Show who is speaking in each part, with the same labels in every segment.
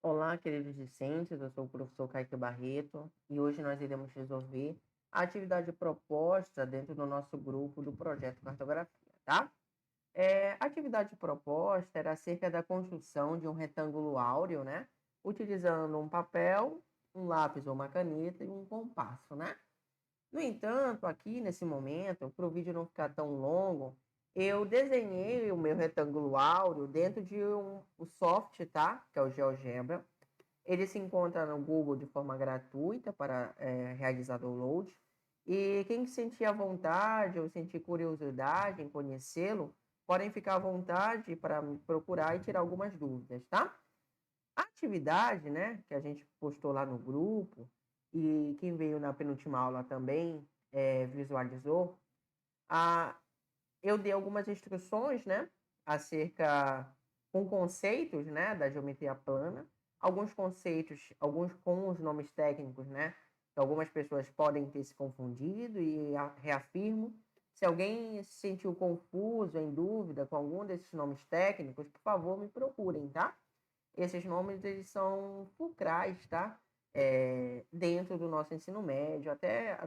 Speaker 1: Olá, queridos discentes, eu sou o professor Kaique Barreto e hoje nós iremos resolver a atividade proposta dentro do nosso grupo do projeto Cartografia, tá? A atividade proposta era acerca da construção de um retângulo áureo, né? Utilizando um papel, um lápis ou uma caneta e um compasso, né? No entanto, aqui nesse momento, para o vídeo não ficar tão longo, eu desenhei o meu retângulo áureo dentro de o soft, tá? Que é o GeoGebra. Ele se encontra no Google de forma gratuita para realizar download. E quem sentir a vontade ou sentir curiosidade em conhecê-lo, podem ficar à vontade para me procurar e tirar algumas dúvidas, tá? A atividade, né, que a gente postou lá no grupo e quem veio na penúltima aula também visualizou, a, eu dei algumas instruções, né, acerca com conceitos, né, da geometria plana, alguns conceitos, alguns com os nomes técnicos, né, que algumas pessoas podem ter se confundido e reafirmo. Se alguém se sentiu confuso, em dúvida com algum desses nomes técnicos, por favor, me procurem, tá? Esses nomes eles são fulcrais, tá? Dentro do nosso ensino médio, até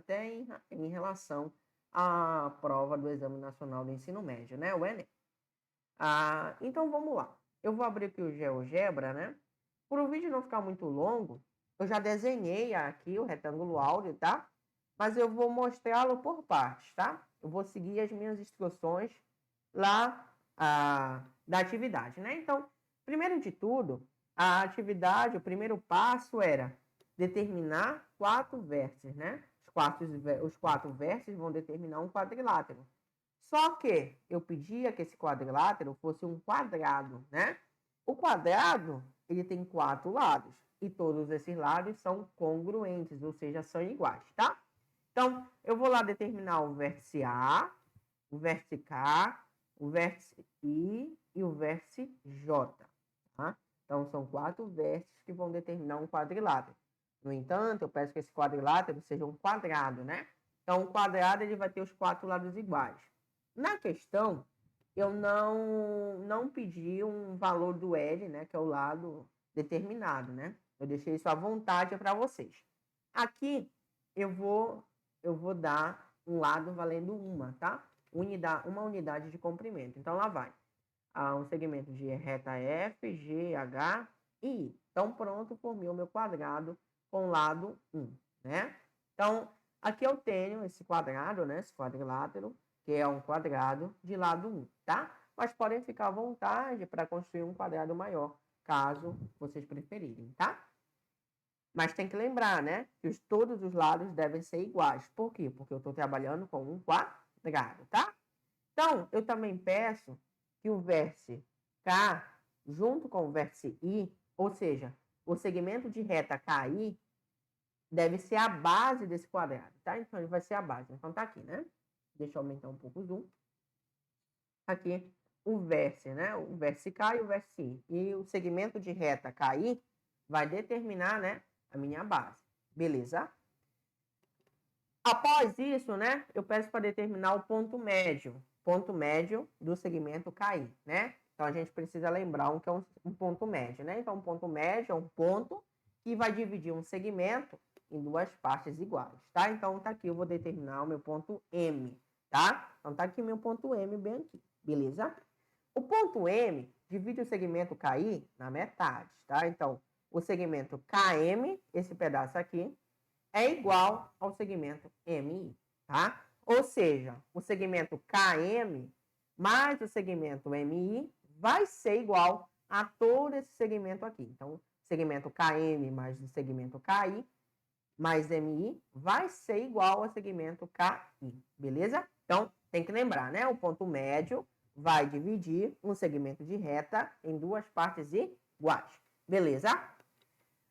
Speaker 1: em relação à prova do Exame Nacional do Ensino Médio, né? O Enem. Então vamos lá. Eu vou abrir aqui o GeoGebra, né? Para o vídeo não ficar muito longo, eu já desenhei aqui o retângulo áureo, tá? Mas eu vou mostrá-lo por partes, tá? Eu vou seguir as minhas instruções lá da atividade, né? Então, primeiro de tudo, a atividade, o primeiro passo era determinar 4 vértices, né? Os quatro vértices vão determinar um quadrilátero. Só que eu pedia que esse quadrilátero fosse um quadrado, né? O quadrado, ele tem 4 lados. E todos esses lados são congruentes, ou seja, são iguais, tá? Então, eu vou lá determinar o vértice A, o vértice K, o vértice I e o vértice J, tá? Então, são 4 vértices que vão determinar um quadrilátero. No entanto, eu peço que esse quadrilátero seja um quadrado, né? Então, o quadrado ele vai ter os 4 lados iguais. Na questão, eu não pedi um valor do L, né, que é o lado determinado, né? Eu deixei isso à vontade para vocês. Aqui eu vou dar um lado valendo uma, tá? Uma unidade de comprimento. Então lá vai. Um segmento de reta F, G, H e I. Então pronto, formei o meu quadrado com lado 1, né? Então aqui eu tenho esse quadrado, né? Esse quadrilátero, que é um quadrado de lado 1, tá? Mas podem ficar à vontade para construir um quadrado maior, caso vocês preferirem, tá? Mas tem que lembrar, né? Que todos os lados devem ser iguais. Por quê? Porque eu estou trabalhando com um quadrado, tá? Então, eu também peço que o vértice K, junto com o vértice I, ou seja, o segmento de reta KI, deve ser a base desse quadrado, tá? Então, ele vai ser a base. Então, tá aqui, né? Deixa eu aumentar um pouco o zoom. Aqui, o vértice, né? O vértice K e o vértice I. E o segmento de reta KI vai determinar, né, a minha base. Beleza? Após isso, né, eu peço para determinar o ponto médio do segmento KI, né? Então, a gente precisa lembrar que é um ponto médio, né? Então, um ponto médio é um ponto que vai dividir um segmento em duas partes iguais, tá? Então, tá aqui, eu vou determinar o meu ponto M, tá? Então, tá aqui meu ponto M bem aqui, beleza? O ponto M divide o segmento KI na metade, tá? Então, o segmento KM, esse pedaço aqui, é igual ao segmento MI, tá? Ou seja, o segmento KM mais o segmento MI vai ser igual a todo esse segmento aqui. Então, segmento KM mais o segmento KI mais MI vai ser igual ao segmento KI, beleza? Então, tem que lembrar, né? O ponto médio vai dividir um segmento de reta em duas partes iguais, beleza?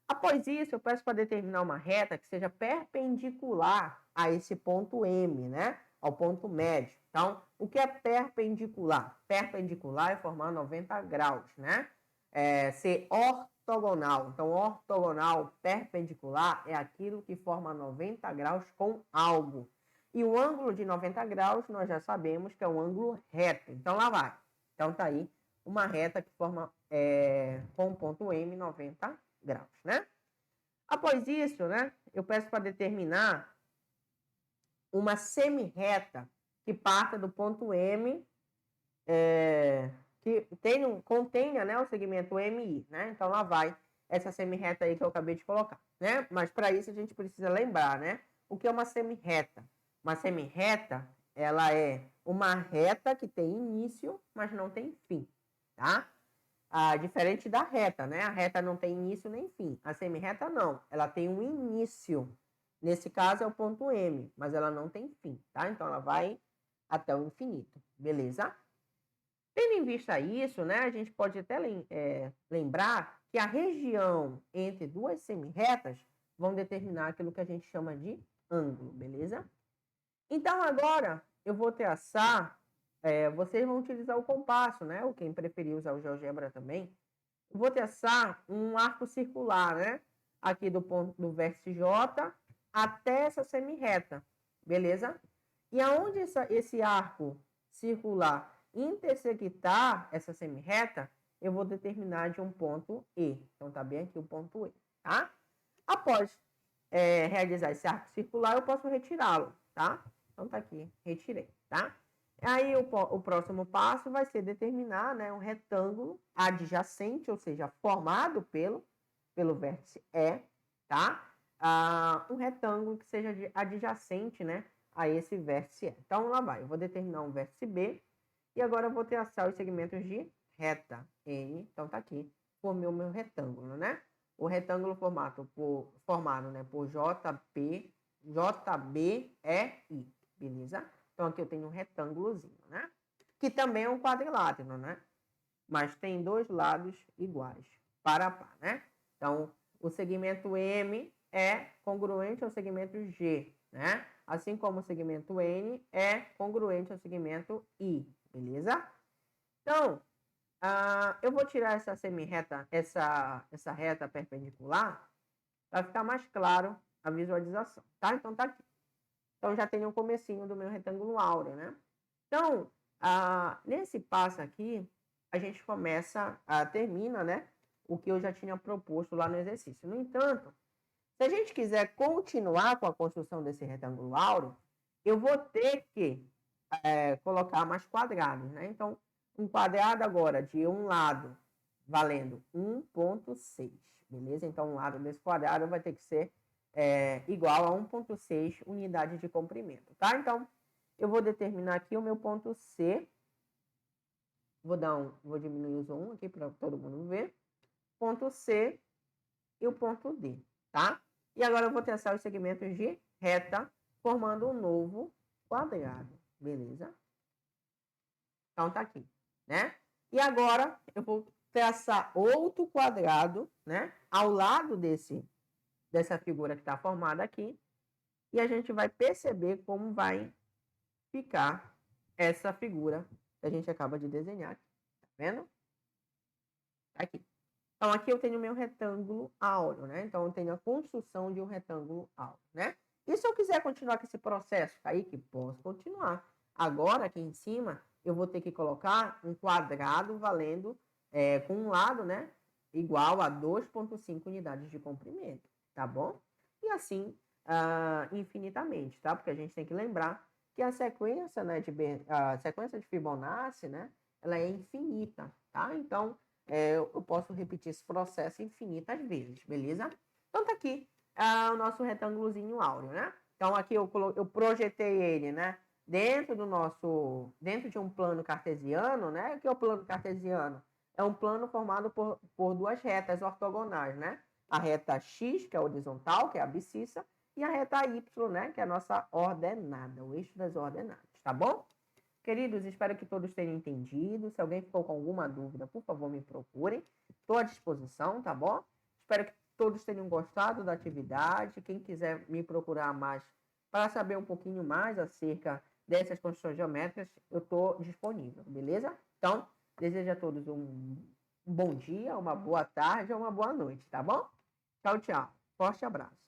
Speaker 1: Após isso, eu peço para determinar uma reta que seja perpendicular a esse ponto M, né? Ao ponto médio. Então, o que é perpendicular? Perpendicular é formar 90 graus, né? Ser ortogonal. Então, ortogonal, perpendicular é aquilo que forma 90 graus com algo. E o ângulo de 90 graus, nós já sabemos que é um ângulo reto. Então, lá vai. Então, tá aí uma reta que forma com o ponto M 90 graus, né? Após isso, né, eu peço para determinar uma semi-reta que parta do ponto M, que contenha, né, o segmento MI, né? Então, lá vai essa semi-reta aí que eu acabei de colocar, né? Mas, para isso, a gente precisa lembrar, né? O que é uma semi-reta? Uma semi-reta, ela é uma reta que tem início, mas não tem fim, tá? Diferente da reta, né? A reta não tem início nem fim. A semi-reta não, ela tem um início. Nesse caso é o ponto M, mas ela não tem fim, tá? Então ela vai até o infinito, beleza? Tendo em vista isso, né, a gente pode até lembrar que a região entre duas semi-retas vão determinar aquilo que a gente chama de ângulo, beleza? Então agora eu vou traçar, vocês vão utilizar o compasso, né? Ou quem preferir usar o GeoGebra também. Eu vou traçar um arco circular, né? Aqui do ponto do vértice J até essa semi-reta, beleza? E aonde esse arco circular intersectar essa semi-reta, eu vou determinar de um ponto E. Então tá bem aqui o ponto E, tá? Após realizar esse arco circular, eu posso retirá-lo, tá? Então tá aqui, retirei, tá? Aí o próximo passo vai ser determinar, né, um retângulo adjacente, ou seja, formado pelo vértice E, tá? Um retângulo que seja adjacente, né, a esse vértice E. Então lá vai, eu vou determinar um vértice B e agora eu vou traçar os segmentos de reta N. Então tá aqui, formei o meu retângulo, né? O retângulo formado, né, por JBEI, beleza? Então aqui eu tenho um retângulozinho, né? Que também é um quadrilátero, né? Mas tem dois lados iguais, par a par, né? Então o segmento M é congruente ao segmento G, né? Assim como o segmento N é congruente ao segmento I, beleza? Então, eu vou tirar essa semi-reta, essa reta perpendicular, para ficar mais claro a visualização, tá? Então, tá aqui. Então, já tenho o comecinho do meu retângulo áureo, né? Então, nesse passo aqui, a gente termina, né? O que eu já tinha proposto lá no exercício. No entanto, se a gente quiser continuar com a construção desse retângulo áureo, eu vou ter que colocar mais quadrados, né? Então, um quadrado agora de um lado valendo 1,6, beleza? Então, um lado desse quadrado vai ter que ser igual a 1,6 unidades de comprimento, tá? Então, eu vou determinar aqui o meu ponto C. Vou diminuir o zoom aqui para todo mundo ver. Ponto C e o ponto D, tá? E agora eu vou traçar os segmentos de reta, formando um novo quadrado, beleza? Então, tá aqui, né? E agora eu vou traçar outro quadrado, né? Ao lado dessa figura que está formada aqui. E a gente vai perceber como vai ficar essa figura que a gente acaba de desenhar. Tá vendo? Tá aqui. Então, aqui eu tenho o meu retângulo áureo, né? Então, eu tenho a construção de um retângulo áureo, né? E se eu quiser continuar com esse processo, Kaique, posso continuar. Agora, aqui em cima, eu vou ter que colocar um quadrado valendo com um lado, né? Igual a 2,5 unidades de comprimento, tá bom? E assim, infinitamente, tá? Porque a gente tem que lembrar que a sequência, né, a sequência de Fibonacci, né? Ela é infinita, tá? Então, eu posso repetir esse processo infinitas vezes, beleza? Então tá aqui o nosso retângulozinho áureo, né? Então aqui eu projetei ele, né? Dentro de um plano cartesiano, né? O que é o plano cartesiano? É um plano formado por duas retas ortogonais, né? A reta X, que é a horizontal, que é a abscissa, e a reta Y, né? Que é a nossa ordenada, o eixo das ordenadas, tá bom? Queridos, espero que todos tenham entendido. Se alguém ficou com alguma dúvida, por favor, me procurem. Estou à disposição, tá bom? Espero que todos tenham gostado da atividade. Quem quiser me procurar mais para saber um pouquinho mais acerca dessas construções geométricas, eu estou disponível, beleza? Então, desejo a todos um bom dia, uma boa tarde ou uma boa noite, tá bom? Tchau, tchau. Forte abraço.